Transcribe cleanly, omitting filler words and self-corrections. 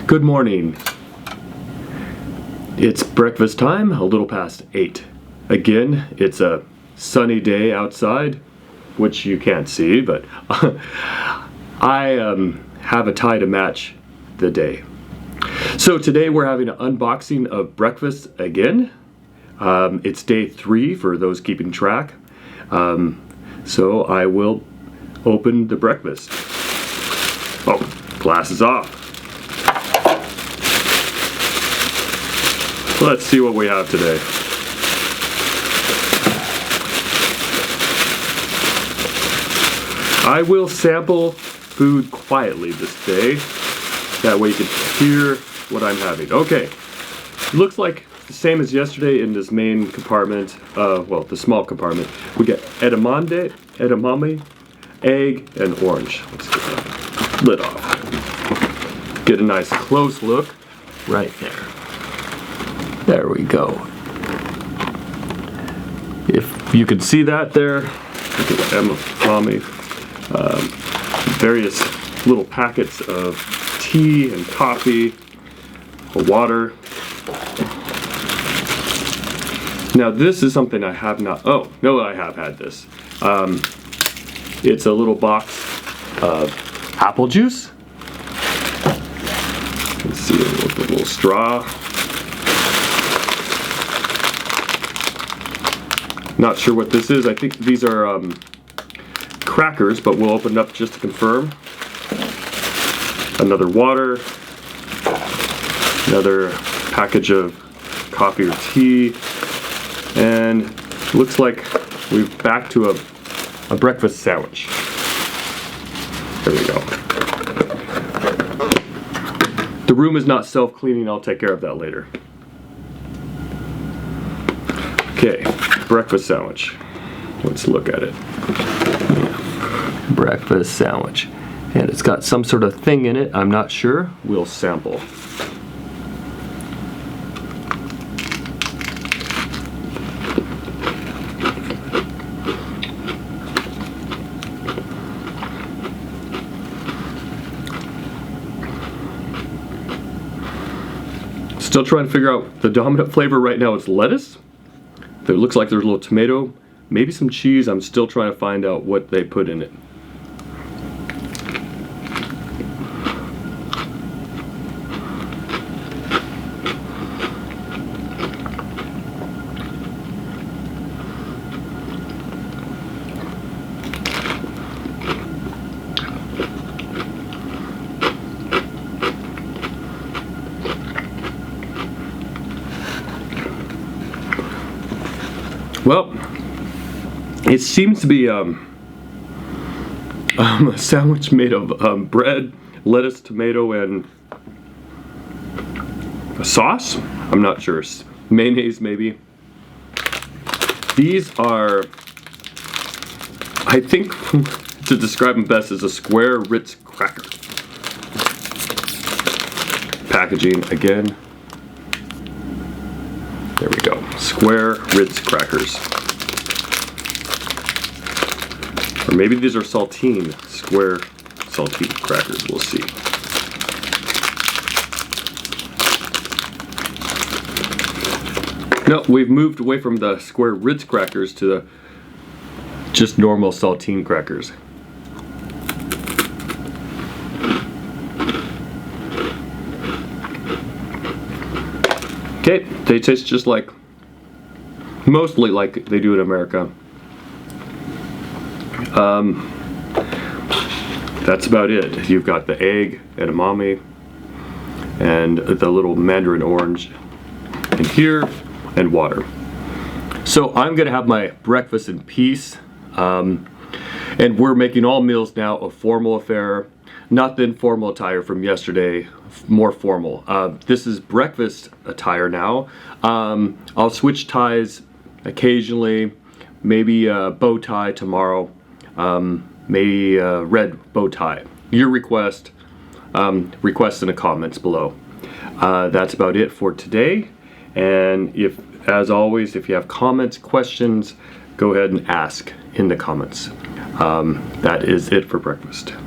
Good morning. It's breakfast time, a little past 8. Again, it's a sunny day outside, which you can't see, but I have a tie to match the day. So today we're having an unboxing of breakfast again. It's day 3 for those keeping track. So I will open the breakfast. Oh, glasses off. Let's see what we have today. I will sample food quietly this day. That way you can hear what I'm having. Okay, looks like the same as yesterday in this main compartment, well, the small compartment. We get edamame, egg, and orange. Let's get that lid off. Get a nice close look right there. There we go. If you can see that there, look at edamame, various little packets of tea and coffee, water. Now this is something I have not, oh, no, I have had this. It's a little box of apple juice. You can see it with a little straw. Not sure what this is. I think these are crackers, but we'll open it up just to confirm. Another water. Another package of coffee or tea. And looks like we're back to a breakfast sandwich. There we go. The room is not self-cleaning. I'll take care of that later. Okay, breakfast sandwich. Let's look at it. Yeah. Breakfast sandwich. And it's got some sort of thing in it. I'm not sure. We'll sample. Still trying to figure out the dominant flavor right now. It's lettuce. It looks like there's a little tomato, maybe some cheese. I'm still trying to find out what they put in it. Well, it seems to be a sandwich made of bread, lettuce, tomato, and a sauce. I'm not sure. Mayonnaise, maybe. These are, I think, to describe them best, as a square Ritz cracker. Packaging again. There we go. Square Ritz crackers. Or maybe these are saltine. Square saltine crackers. We'll see. No, we've moved away from the square Ritz crackers to the just normal saltine crackers. Okay, they taste just like, mostly like they do in America. That's about it. You've got the egg, edamame, and the little mandarin orange in here, and water. So I'm gonna have my breakfast in peace. And we're making all meals now a formal affair, not the informal attire from yesterday, more formal. This is breakfast attire now. I'll switch ties occasionally, maybe a bow tie tomorrow, maybe a red bow tie. Your request, request in the comments below. That's about it for today. And if, as always, if you have comments, questions, go ahead and ask in the comments. That is it for breakfast.